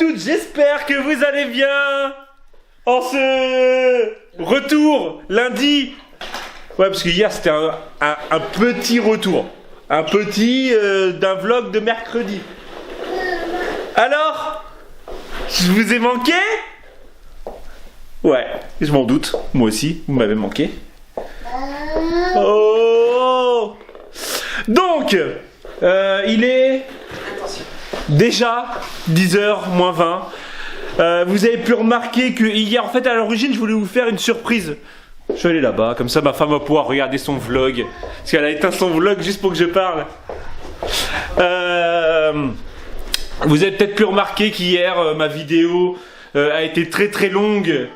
toutes, j'espère que vous allez bien en ce retour lundi. Ouais, parce que hier c'était un petit retour, un petit d'un vlog de mercredi. Alors, je vous ai manqué? Ouais, je m'en doute, moi aussi, vous m'avez manqué. Oh! Donc, il est déjà 10h moins 20. Vous avez pu remarquer que hier, en fait, à l'origine, je voulais vous faire une surprise. Je suis allé là-bas, comme ça ma femme va pouvoir regarder son vlog. Parce qu'elle a éteint son vlog juste pour que je parle. Vous avez peut-être pu remarquer qu'hier, ma vidéo a été très longue.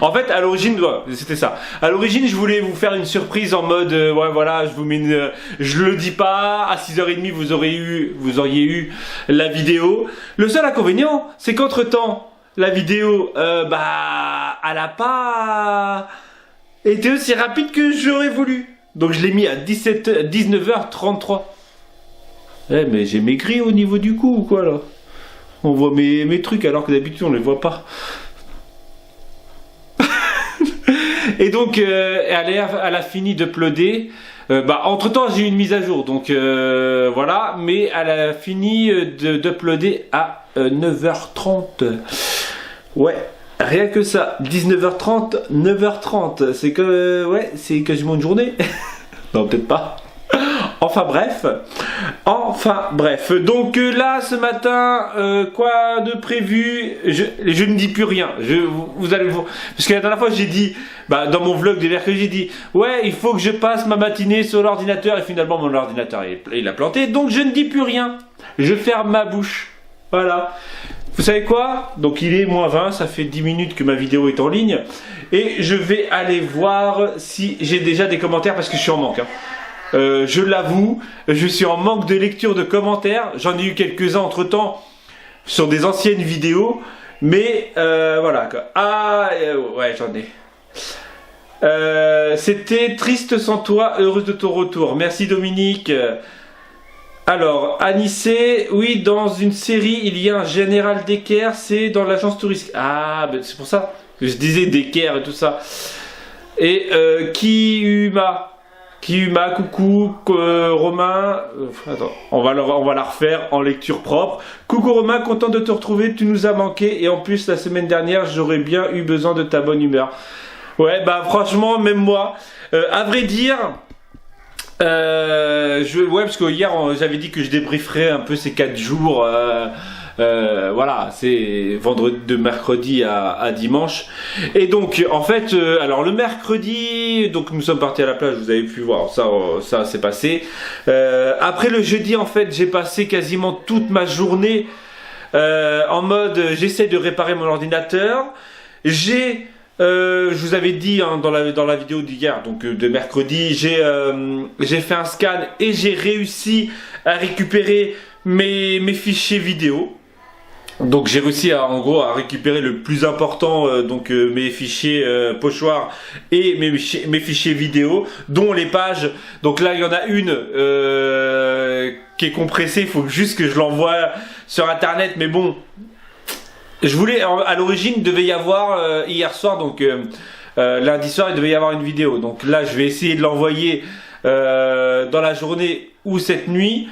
En fait, à l'origine, c'était ça. À l'origine, je voulais vous faire une surprise en mode, ouais, voilà, je vous mets je le dis pas, à 6h30, vous auriez eu la vidéo. Le seul inconvénient, c'est qu'entre-temps, la vidéo, elle a pas été aussi rapide que j'aurais voulu. Donc, je l'ai mis à 19h33. Eh, mais j'ai maigri au niveau du cou ou quoi, là? On voit mes trucs alors que d'habitude, on les voit pas. Et donc, elle a fini d'uploader. Entre temps, j'ai eu une mise à jour. Donc, voilà. Mais elle a fini d'uploader à 9h30. Ouais, rien que ça. 19h30, 9h30. C'est que, ouais, c'est quasiment une journée. Non, peut-être pas. Enfin bref, donc là ce matin, quoi de prévu? Je ne dis plus rien, vous allez voir, parce que la dernière fois j'ai dit, dans mon vlog de mercredi j'ai dit, ouais il faut que je passe ma matinée sur l'ordinateur, et finalement mon ordinateur il a planté, donc je ne dis plus rien, je ferme ma bouche, voilà. Vous savez quoi? Donc il est moins 20, ça fait 10 minutes que ma vidéo est en ligne, et je vais aller voir si j'ai déjà des commentaires, parce que je suis en manque, hein. Je l'avoue, je suis en manque de lecture de commentaires. J'en ai eu quelques-uns entre temps sur des anciennes vidéos, mais voilà quoi. Ouais, j'en ai. C'était triste sans toi, heureuse de ton retour. Merci Dominique. Alors, Anissé, oui, dans une série, il y a un général Decker, c'est dans l'agence touristique. Ah, c'est pour ça que je disais Decker et tout ça. Et Kiyuma, coucou, Romain, attends, on va la refaire en lecture propre. Coucou Romain, content de te retrouver, tu nous as manqué et en plus la semaine dernière j'aurais bien eu besoin de ta bonne humeur. Ouais, franchement, même moi, à vrai dire, ouais, parce que hier j'avais dit que je débrieferais un peu ces 4 jours. Voilà, c'est vendredi de mercredi à dimanche. Et donc en fait, alors le mercredi, donc nous sommes partis à la plage, vous avez pu voir, ça s'est passé. Après le jeudi, en fait, j'ai passé quasiment toute ma journée en mode j'essaie de réparer mon ordinateur. Je vous avais dit hein, dans la vidéo d'hier, donc de mercredi, j'ai fait un scan et j'ai réussi à récupérer mes fichiers vidéo. Donc j'ai réussi en gros à récupérer le plus important, mes fichiers pochoirs et mes fichiers vidéo, dont les pages. Donc là il y en a une qui est compressée, il faut juste que je l'envoie sur internet, mais bon, je voulais, à l'origine il devait y avoir hier soir, donc lundi soir il devait y avoir une vidéo. Donc là je vais essayer de l'envoyer dans la journée ou cette nuit,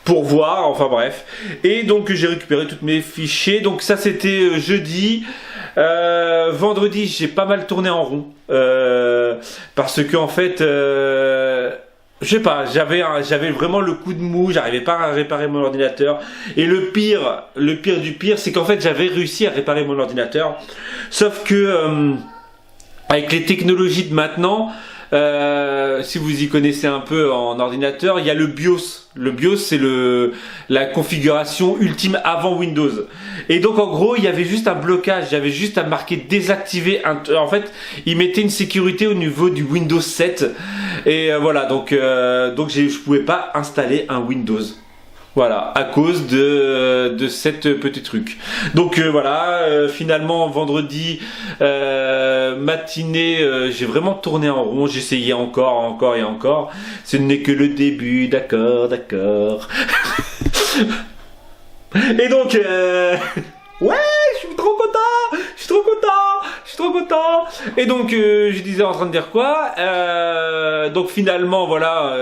pour voir, enfin bref. Et donc j'ai récupéré tous mes fichiers. Donc ça c'était jeudi. Vendredi j'ai pas mal tourné en rond. Parce que en fait, je sais pas, j'avais vraiment le coup de mou, j'arrivais pas à réparer mon ordinateur. Et le pire du pire, c'est qu'en fait j'avais réussi à réparer mon ordinateur. Sauf que avec les technologies de maintenant, si vous y connaissez un peu en ordinateur, il y a le BIOS. Le BIOS c'est la configuration ultime avant Windows. Et donc en gros il y avait juste un blocage, j'avais juste à marquer désactiver. En fait il mettait une sécurité au niveau du Windows 7. Et voilà, donc je pouvais pas installer un Windows. Voilà, à cause de cette petit truc. Donc voilà, finalement vendredi matinée, j'ai vraiment tourné en rond, j'essayais encore et encore. Ce n'est que le début, d'accord. Et donc Ouais, je suis trop content, je suis trop content, je suis trop content. Et donc, je disais en train de dire quoi, donc finalement, voilà,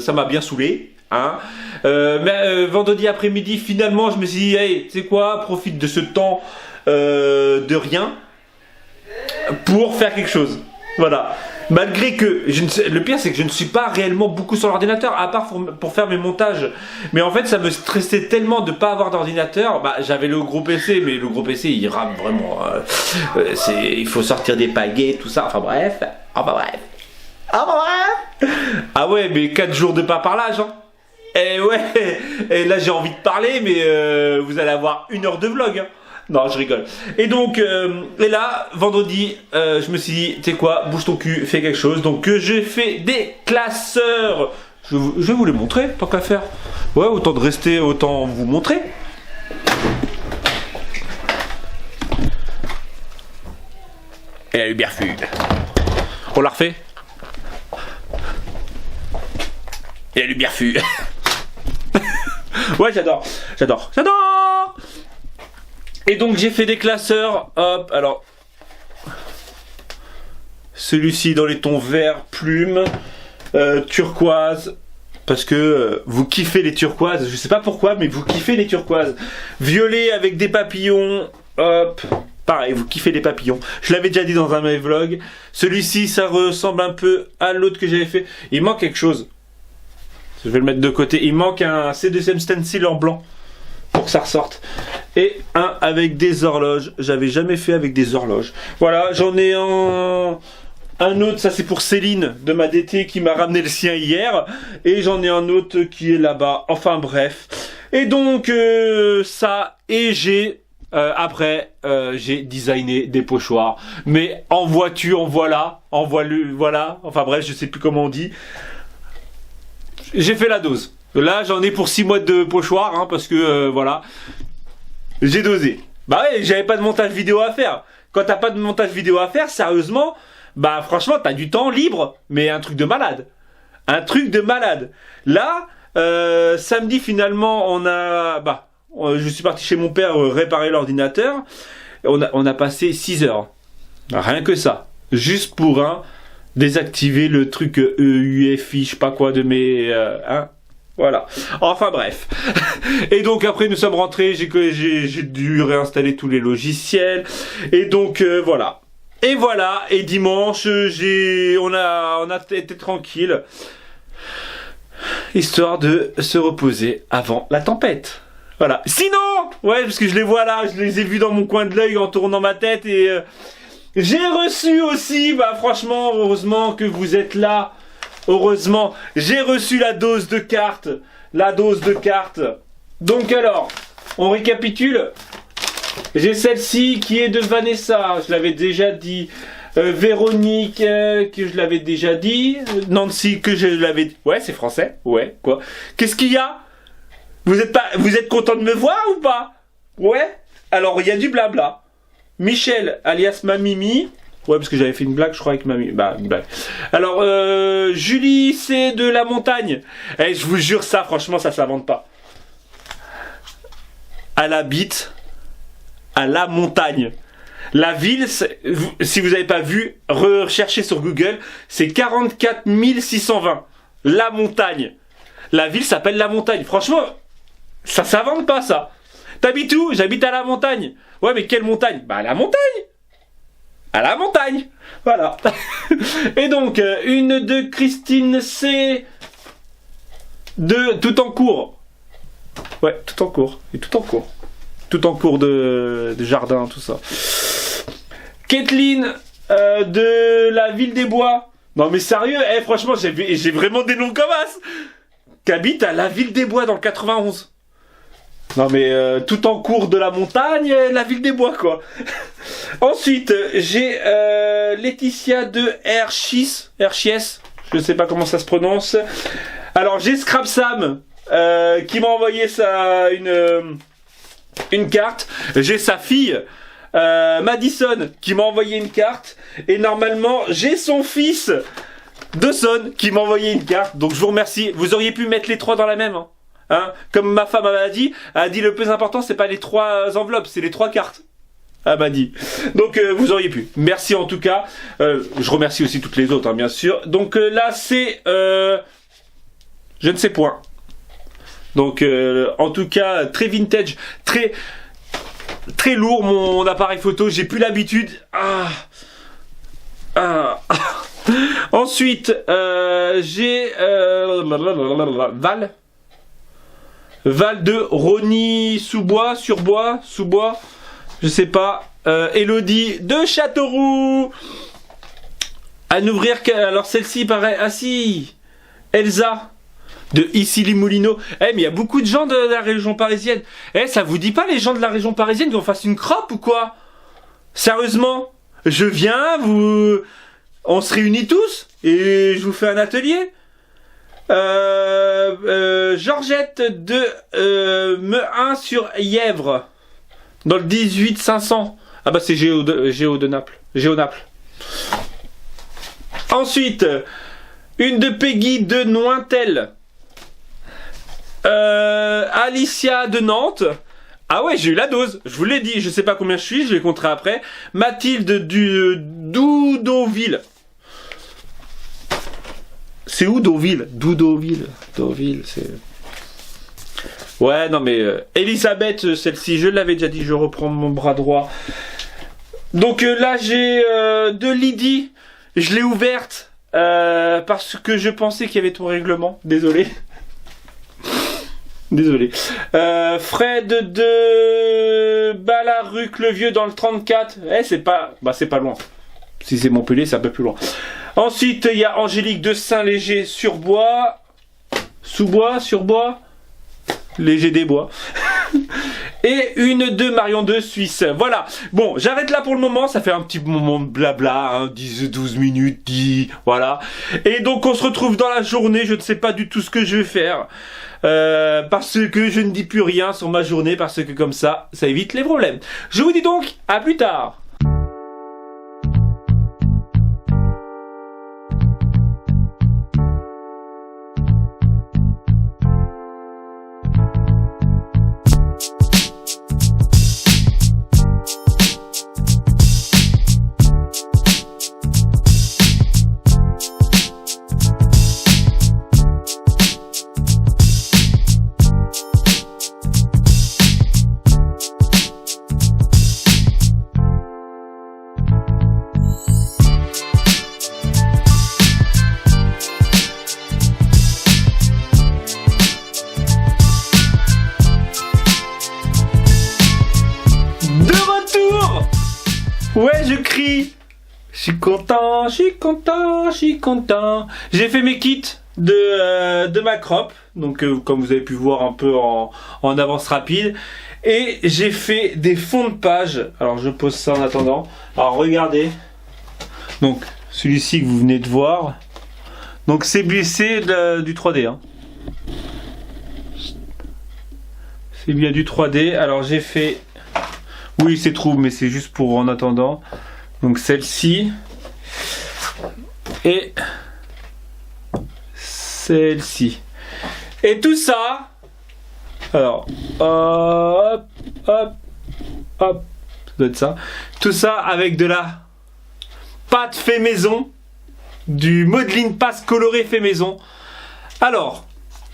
ça m'a bien saoulé. Hein. Mais vendredi après-midi, finalement, je me suis dit, hey, tu sais quoi, profite de ce temps de rien pour faire quelque chose. Voilà. Malgré que, le pire c'est que je ne suis pas réellement beaucoup sur l'ordinateur, à part pour faire mes montages. Mais en fait, ça me stressait tellement de pas avoir d'ordinateur. Bah, j'avais le gros PC, mais le gros PC il rame vraiment. Il faut sortir des pagaies, tout ça. Enfin bref. Ah ouais, mais 4 jours de pas parlage, hein. Et ouais, et là j'ai envie de parler, mais vous allez avoir 1 heure de vlog, hein. Non, je rigole. Et donc, et là, vendredi, je me suis dit, tu sais quoi, bouge ton cul, fais quelque chose. Donc, j'ai fait des classeurs. Je vais vous les montrer, tant qu'à faire. Ouais, autant de rester, autant vous montrer. Et la lumière fut. On la refait. Et la lumière fut. Ouais, j'adore. Et donc j'ai fait des classeurs, hop, alors celui-ci dans les tons vert, plume, turquoise, parce que vous kiffez les turquoises, je sais pas pourquoi, mais vous kiffez les turquoises. Violet avec des papillons, hop, pareil, vous kiffez les papillons. Je l'avais déjà dit dans un de mes vlogs. Celui-ci, ça ressemble un peu à l'autre que j'avais fait. Il manque quelque chose. Je vais le mettre de côté. Il manque un C2M stencil en blanc pour que ça ressorte. Et un avec des horloges. J'avais jamais fait avec des horloges. Voilà, j'en ai un autre, ça c'est pour Céline de ma DT qui m'a ramené le sien hier. Et j'en ai un autre qui est là-bas. Enfin bref. Et donc ça, et j'ai après j'ai designé des pochoirs. Mais en vois-tu, en voilà, voilà. Enfin bref, je sais plus comment on dit. J'ai fait la dose. Là j'en ai pour 6 mois de pochoirs, hein, parce que voilà. J'ai dosé. Bah ouais, j'avais pas de montage vidéo à faire. Quand t'as pas de montage vidéo à faire, sérieusement, bah franchement, t'as du temps libre, mais un truc de malade. Un truc de malade. Là, samedi finalement, je suis parti chez mon père réparer l'ordinateur. On a passé 6 heures. Rien que ça. Juste pour désactiver le truc UEFI, je sais pas quoi de mes... Voilà. Enfin bref. Et donc après nous sommes rentrés, j'ai dû réinstaller tous les logiciels. Et donc voilà. Et voilà. Et dimanche, on a été tranquille, histoire de se reposer avant la tempête. Voilà. Sinon, ouais, parce que je les vois là, je les ai vus dans mon coin de l'œil en tournant ma tête et j'ai reçu aussi, bah franchement, heureusement que vous êtes là. Heureusement, j'ai reçu la dose de cartes. Donc alors, on récapitule. J'ai celle-ci qui est de Vanessa, je l'avais déjà dit. Véronique, que je l'avais déjà dit. Nancy, que je l'avais dit. Ouais, c'est français. Ouais, quoi. Qu'est-ce qu'il y a? Vous êtes content de me voir ou pas? Ouais. Alors, il y a du blabla. Michel, alias Mamimi. Ouais, parce que j'avais fait une blague, je crois, avec mamie. Bah, une blague. Alors, Julie, c'est de la montagne. Eh, je vous jure, ça, franchement, ça s'invente pas. Elle habite à la montagne. La ville, si vous n'avez pas vu, recherchez sur Google, c'est 44 620. La montagne. La ville s'appelle la montagne. Franchement, ça s'invente pas, ça. T'habites où? J'habite à la montagne. Ouais, mais quelle montagne? Bah, la montagne. À la montagne. Voilà. Et donc, une de Christine C. De tout en cours. Ouais, tout en cours. Et tout en cours. Tout en cours de jardin, tout ça. Kathleen de la ville des Bois. Non mais sérieux, franchement, j'ai vraiment des noms comme as. Qui habite à la ville des Bois dans le 91. Non mais tout en cours de la montagne, la ville des Bois quoi. Ensuite, j'ai Laetitia de Rchis, je sais pas comment ça se prononce. Alors j'ai Scrap Sam qui m'a envoyé une carte. J'ai sa fille Madison qui m'a envoyé une carte. Et normalement j'ai son fils Dawson qui m'a envoyé une carte. Donc je vous remercie. Vous auriez pu mettre les trois dans la même. Hein. Hein, comme ma femme elle a dit le plus important c'est pas les 3 enveloppes, c'est les 3 cartes. Elle m'a dit. Donc vous auriez pu. Merci en tout cas. Je remercie aussi toutes les autres, hein, bien sûr. Donc là c'est je ne sais point. Donc en tout cas très vintage, très lourd mon appareil photo. J'ai plus l'habitude. Ensuite j'ai Val de Rony Sous-Bois, je sais pas. Elodie de Châteauroux. À n'ouvrir alors celle-ci paraît. Ah si, Elsa de Issy-les-Moulineaux. Mais il y a beaucoup de gens de la région parisienne. Ça vous dit pas les gens de la région parisienne qu'on fasse une crop ou quoi? Sérieusement, je viens, on se réunit tous et je vous fais un atelier. Georgette de Mehun-sur-Yèvre dans le 18 500. Ah bah c'est Géo de Naples. Ensuite, une de Peggy de Nointel. Alicia de Nantes. Ah ouais, j'ai eu la dose. Je vous l'ai dit, je sais pas combien je vais compter après. Mathilde du Doudoville. C'est où Deauville? Doudoville, c'est... Ouais, non mais... Elisabeth, celle-ci, je l'avais déjà dit, je reprends mon bras droit. Donc là, j'ai de Lydie. Je l'ai ouverte parce que je pensais qu'il y avait ton règlement. Désolé. Fred de Balaruc-le-Vieux dans le 34. C'est pas loin. Si c'est Montpellier, c'est un peu plus loin. Ensuite, il y a Angélique de Saint-Léger-sur-Bois. Sous-Bois, Léger des Bois. Et une de Marion de Suisse. Voilà. Bon, j'arrête là pour le moment. Ça fait un petit moment de blabla. 10-12 minutes, 10. Voilà. Et donc, on se retrouve dans la journée. Je ne sais pas du tout ce que je vais faire. Parce que je ne dis plus rien sur ma journée. Parce que comme ça évite les problèmes. Je vous dis donc, à plus tard. Ouais, je crie. Je suis content. J'ai fait mes kits de ma crop. Donc, comme vous avez pu voir un peu en avance rapide. Et j'ai fait des fonds de page. Alors, je pose ça en attendant. Alors, regardez. Donc, celui-ci que vous venez de voir. Donc, c'est du 3D. Hein. C'est bien du 3D. Alors, j'ai fait... Oui, c'est trou, mais c'est juste pour en attendant. Donc celle-ci. Et celle-ci. Et tout ça. Alors, hop. Ça doit être ça. Tout ça avec de la pâte fait maison. Du modeling passe coloré fait maison. Alors,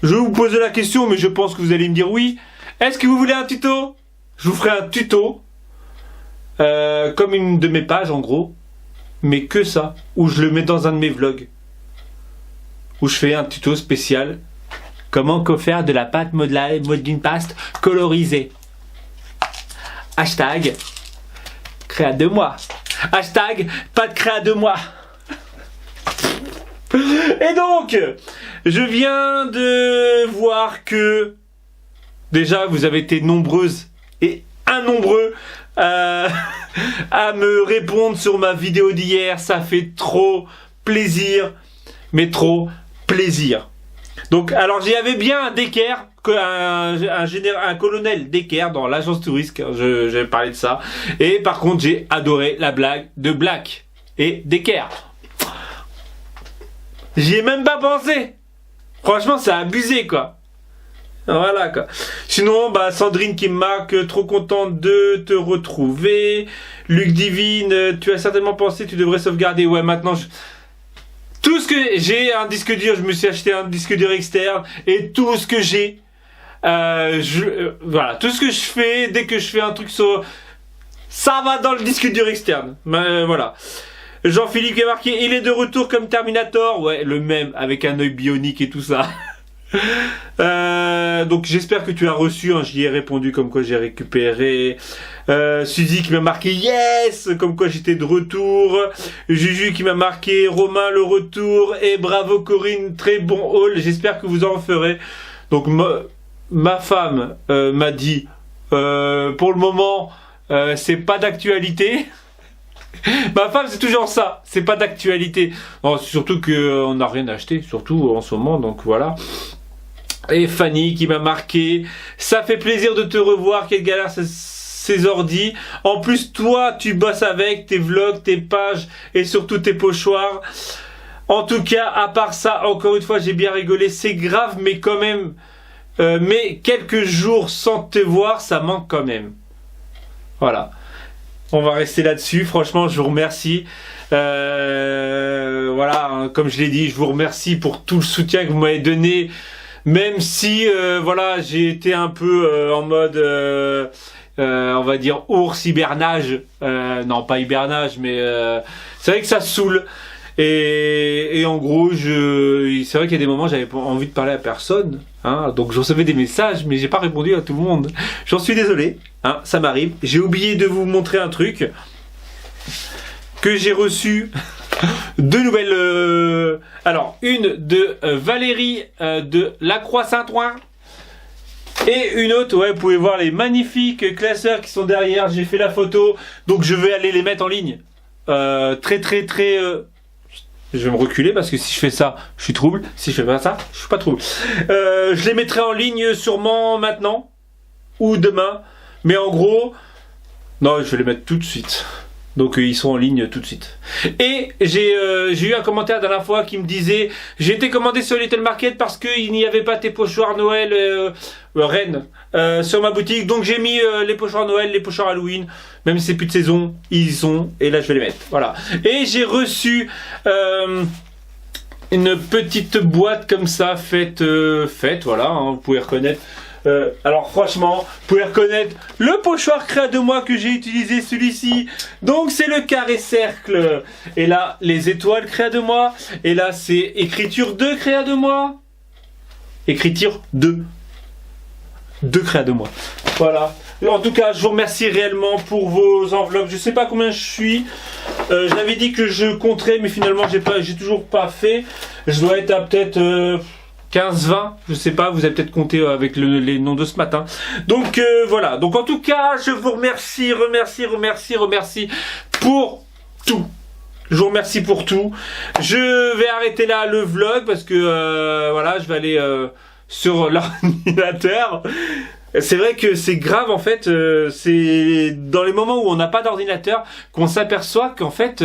je vais vous poser la question, mais je pense que vous allez me dire oui. Est-ce que vous voulez un tuto? Je vous ferai un tuto. Comme une de mes pages en gros, mais que ça, où je le mets dans un de mes vlogs, où je fais un tuto spécial, comment faire de la pâte modeling paste colorisée. Hashtag créa 2 mois. Hashtag pas de créa 2 mois. Et donc, je viens de voir que déjà vous avez été nombreuses et nombreux à me répondre sur ma vidéo d'hier. Ça fait trop plaisir, mais trop plaisir. Donc, alors j'avais bien un Decker, un colonel Decker dans l'agence touriste. J'avais parlé de ça. Et par contre, j'ai adoré la blague de Black et Decker. J'y ai même pas pensé. Franchement, c'est abusé quoi. Voilà quoi. Sinon, bah Sandrine qui me marque, trop contente de te retrouver. Luc Divine, tu as certainement pensé, tu devrais sauvegarder. Ouais, maintenant, tout ce que j'ai un disque dur, je me suis acheté un disque dur externe et tout ce que j'ai, voilà, tout ce que je fais, dès que je fais un truc sur, ça va dans le disque dur externe. Voilà. Jean-Philippe qui est marqué, il est de retour comme Terminator. Ouais, le même, avec un œil bionique et tout ça. Donc j'espère que tu as reçu, hein, j'y ai répondu comme quoi j'ai récupéré. Suzy qui m'a marqué yes, comme quoi j'étais de retour. Juju qui m'a marqué Romain le retour. Et bravo Corinne, très bon haul, j'espère que vous en ferez. Donc ma femme m'a dit pour le moment c'est pas d'actualité. Ma femme c'est toujours ça, c'est pas d'actualité. Surtout qu'on n'a rien acheté, surtout en ce moment, donc voilà. Et Fanny qui m'a marqué, ça fait plaisir de te revoir, quelle galère ces ordi. En plus toi tu bosses avec tes vlogs, tes pages et surtout tes pochoirs. En tout cas à part ça, encore une fois j'ai bien rigolé, c'est grave mais quand même, mais quelques jours sans te voir ça manque quand même. Voilà. On va rester là-dessus. Franchement, je vous remercie. Voilà, hein, comme je l'ai dit, je vous remercie pour tout le soutien que vous m'avez donné. Même si, voilà, j'ai été un peu en mode, on va dire, ours hibernage. Non, pas hibernage, mais c'est vrai que ça saoule. Et en gros, c'est vrai qu'il y a des moments, j'avais pas envie de parler à personne. Hein, donc je recevais des messages, mais j'ai pas répondu à tout le monde. J'en suis désolé. Hein, ça m'arrive. J'ai oublié de vous montrer un truc que j'ai reçu. Deux nouvelles. Alors, une de Valérie de La Croix-Saint-Ouen. Et une autre, ouais, vous pouvez voir les magnifiques classeurs qui sont derrière. J'ai fait la photo. Donc je vais aller les mettre en ligne. Très. Je vais me reculer parce que si je fais ça, je suis trouble. Si je fais pas ça, je suis pas trouble. Je les mettrai en ligne sûrement maintenant ou demain. Mais en gros, non, je vais les mettre tout de suite. Donc ils sont en ligne tout de suite. Et j'ai eu un commentaire la dernière fois qui me disait j'ai été commandé sur Little Market parce qu'il n'y avait pas tes pochoirs Noël Rennes sur ma boutique. Donc j'ai mis les pochoirs Noël, les pochoirs Halloween. Même si c'est plus de saison, ils y sont. Et là je vais les mettre. Voilà. Et j'ai reçu une petite boîte comme ça faite voilà, hein, vous pouvez reconnaître. Alors franchement, vous pouvez reconnaître le pochoir Créa de moi que j'ai utilisé, celui-ci. Donc c'est le carré cercle. Et là, les étoiles Créa de moi. Et là, c'est écriture 2 Créa de moi. Écriture 2. 2 Créa de moi. Voilà. En tout cas, je vous remercie réellement pour vos enveloppes. Je sais pas combien je suis. J'avais dit que je compterais, mais finalement, j'ai toujours pas fait. Je dois être à peut-être 15-20, je sais pas, vous avez peut-être compté avec les noms de ce matin. Donc voilà, donc en tout cas, je vous remercie pour tout. Je vous remercie pour tout. Je vais arrêter là le vlog parce que voilà, je vais aller sur l'ordinateur. C'est vrai que c'est grave en fait, c'est dans les moments où on n'a pas d'ordinateur qu'on s'aperçoit qu'en fait,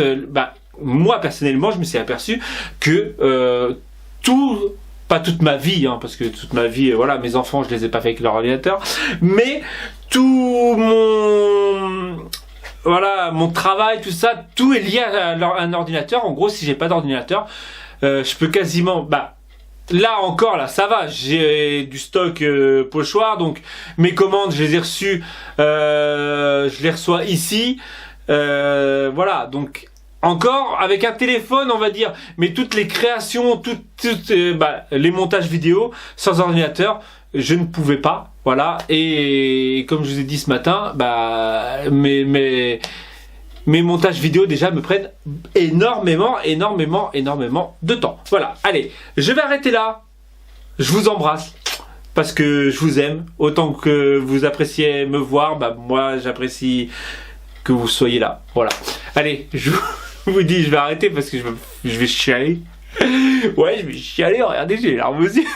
moi personnellement, je me suis aperçu que tout... Pas toute ma vie, hein, parce que toute ma vie, voilà, mes enfants, je les ai pas fait avec leur ordinateur, mais tout mon travail, tout ça, tout est lié à un ordinateur. En gros, si j'ai pas d'ordinateur, je peux quasiment, là encore, là, ça va, j'ai du stock pochoir, donc mes commandes, je les ai reçues, je les reçois ici, voilà, donc. Encore avec un téléphone on va dire, mais toutes les créations, les montages vidéo sans ordinateur, je ne pouvais pas, voilà. Et comme je vous ai dit ce matin, mes montages vidéo déjà me prennent énormément de temps. Voilà, allez, je vais arrêter là. Je vous embrasse parce que je vous aime autant que vous appréciez me voir. Moi j'apprécie que vous soyez là. Voilà. Allez, je vous dis, je vais arrêter parce que je vais chialer. Ouais, je vais chialer, regardez, j'ai les larmes aux yeux.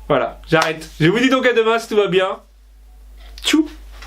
Voilà, j'arrête. Je vous dis donc à demain si tout va bien. Tchou.